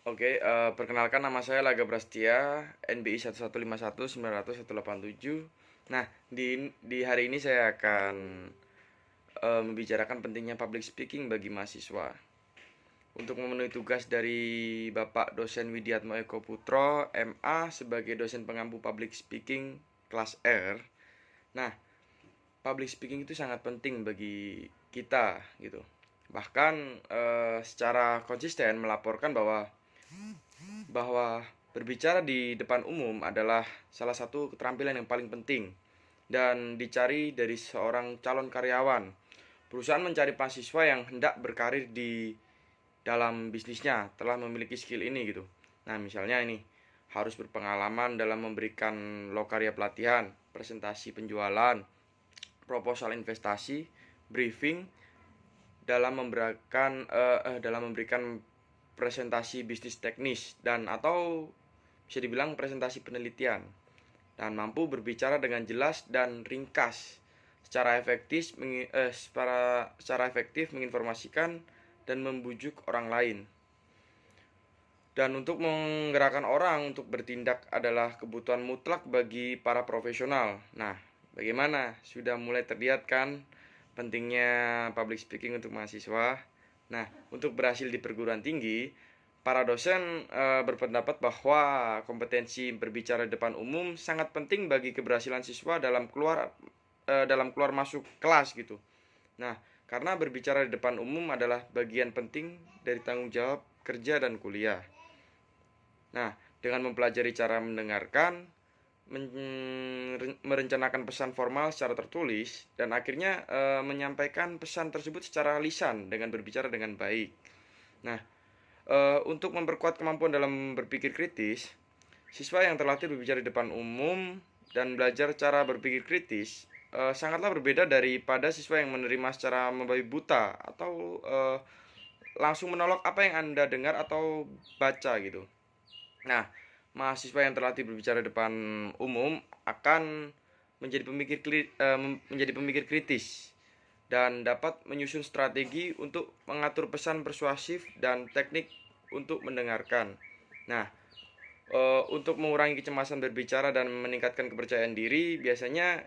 Perkenalkan nama saya Laga Brastia, NBI 1151900187. Nah, di hari ini saya akan membicarakan pentingnya public speaking bagi mahasiswa. Untuk memenuhi tugas dari Bapak dosen Widiatmo Eko Putro, MA, sebagai dosen pengampu public speaking kelas R. Nah, public speaking itu sangat penting bagi kita gitu. Bahkan secara konsisten melaporkan bahwa berbicara di depan umum adalah salah satu keterampilan yang paling penting dan dicari dari seorang calon karyawan. Perusahaan mencari mahasiswa yang hendak berkarir di dalam bisnisnya telah memiliki skill ini gitu. Nah, misalnya ini harus berpengalaman dalam memberikan lokarya pelatihan, presentasi penjualan, proposal investasi, briefing, dalam memberikan presentasi bisnis teknis dan atau bisa dibilang presentasi penelitian, dan mampu berbicara dengan jelas dan ringkas secara efektif menginformasikan dan membujuk orang lain. Dan untuk menggerakkan orang untuk bertindak adalah kebutuhan mutlak bagi para profesional. Nah, bagaimana? Sudah mulai terlihat kan pentingnya public speaking untuk mahasiswa? Nah, untuk berhasil di perguruan tinggi, para dosen berpendapat bahwa kompetensi berbicara di depan umum sangat penting bagi keberhasilan siswa dalam keluar masuk kelas gitu. Nah, karena berbicara di depan umum adalah bagian penting dari tanggung jawab kerja dan kuliah. Nah, dengan mempelajari cara mendengarkan, merencanakan pesan formal secara tertulis, dan akhirnya menyampaikan pesan tersebut secara lisan dengan berbicara dengan baik. Nah, untuk memperkuat kemampuan dalam berpikir kritis, siswa yang terlatih berbicara di depan umum dan belajar cara berpikir kritis sangatlah berbeda daripada siswa yang menerima secara membabi buta atau langsung menolak apa yang Anda dengar atau baca gitu. Nah, mahasiswa yang terlatih berbicara depan umum akan menjadi pemikir kritis dan dapat menyusun strategi untuk mengatur pesan persuasif dan teknik untuk mendengarkan. Nah, untuk mengurangi kecemasan berbicara dan meningkatkan kepercayaan diri, biasanya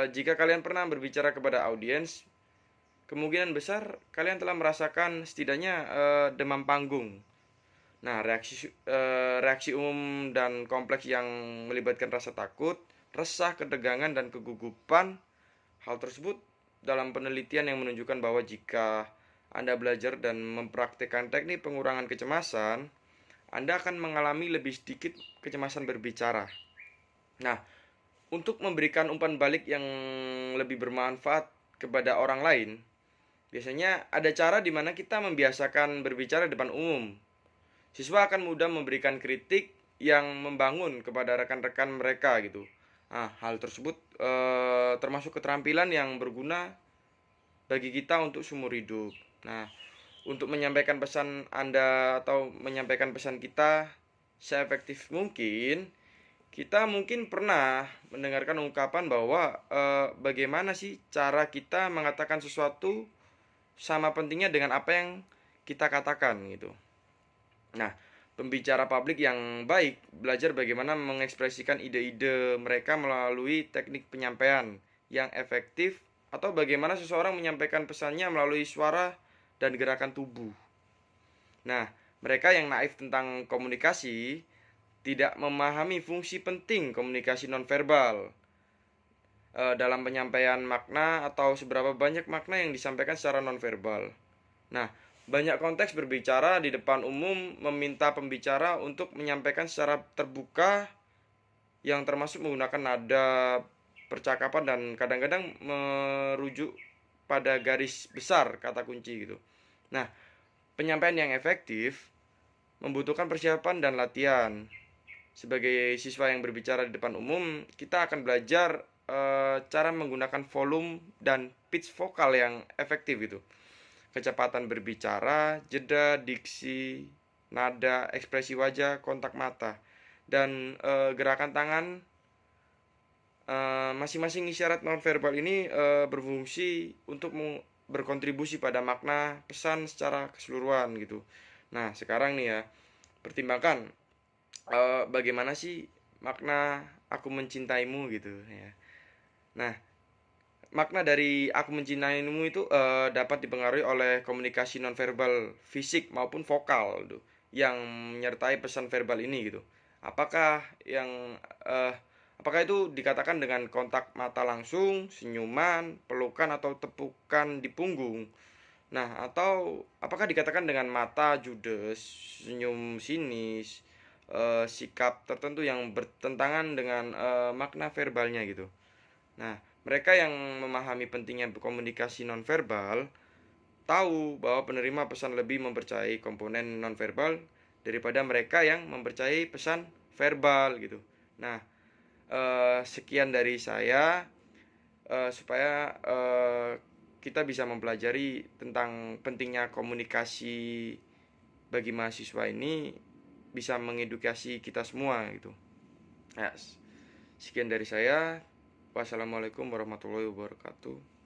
jika kalian pernah berbicara kepada audiens, kemungkinan besar kalian telah merasakan setidaknya demam panggung. Nah, reaksi umum dan kompleks yang melibatkan rasa takut, resah, ketegangan, dan kegugupan. Hal tersebut dalam penelitian yang menunjukkan bahwa jika Anda belajar dan mempraktikkan teknik pengurangan kecemasan, Anda akan mengalami lebih sedikit kecemasan berbicara. Nah, untuk memberikan umpan balik yang lebih bermanfaat kepada orang lain, biasanya ada cara di mana kita membiasakan berbicara di depan umum. Siswa akan mudah memberikan kritik yang membangun kepada rekan-rekan mereka gitu. Nah, hal tersebut termasuk keterampilan yang berguna bagi kita untuk seumur hidup. Nah, untuk menyampaikan pesan Anda atau menyampaikan pesan kita seefektif mungkin, kita mungkin pernah mendengarkan ungkapan bahwa bagaimana sih cara kita mengatakan sesuatu sama pentingnya dengan apa yang kita katakan gitu. Nah, pembicara publik yang baik belajar bagaimana mengekspresikan ide-ide mereka melalui teknik penyampaian yang efektif atau bagaimana seseorang menyampaikan pesannya melalui suara dan gerakan tubuh. Nah, mereka yang naif tentang komunikasi tidak memahami fungsi penting komunikasi nonverbal dalam penyampaian makna atau seberapa banyak makna yang disampaikan secara nonverbal. Nah, banyak konteks berbicara di depan umum meminta pembicara untuk menyampaikan secara terbuka yang termasuk menggunakan nada percakapan dan kadang-kadang merujuk pada garis besar kata kunci gitu. Nah, penyampaian yang efektif membutuhkan persiapan dan latihan. Sebagai siswa yang berbicara di depan umum, kita akan belajar cara menggunakan volume dan pitch vokal yang efektif gitu. Kecepatan berbicara, jeda, diksi, nada, ekspresi wajah, kontak mata, dan gerakan tangan. Masing-masing isyarat nonverbal ini berfungsi untuk berkontribusi pada makna pesan secara keseluruhan gitu. Nah, sekarang nih ya, pertimbangkan bagaimana sih makna aku mencintaimu gitu ya. Nah, makna dari aku mencintaimu itu dapat dipengaruhi oleh komunikasi nonverbal fisik maupun vokal tuh, yang menyertai pesan verbal ini gitu. Apakah yang eh, apakah itu dikatakan dengan kontak mata langsung, senyuman, pelukan atau tepukan di punggung? Nah, atau apakah dikatakan dengan mata judes, senyum sinis, sikap tertentu yang bertentangan dengan makna verbalnya gitu. Nah, mereka yang memahami pentingnya komunikasi nonverbal tahu bahwa penerima pesan lebih mempercayai komponen nonverbal daripada mereka yang mempercayai pesan verbal gitu. Nah, sekian dari saya supaya kita bisa mempelajari tentang pentingnya komunikasi bagi mahasiswa ini bisa mengedukasi kita semua gitu. Ya, sekian dari saya. Wassalamualaikum warahmatullahi wabarakatuh.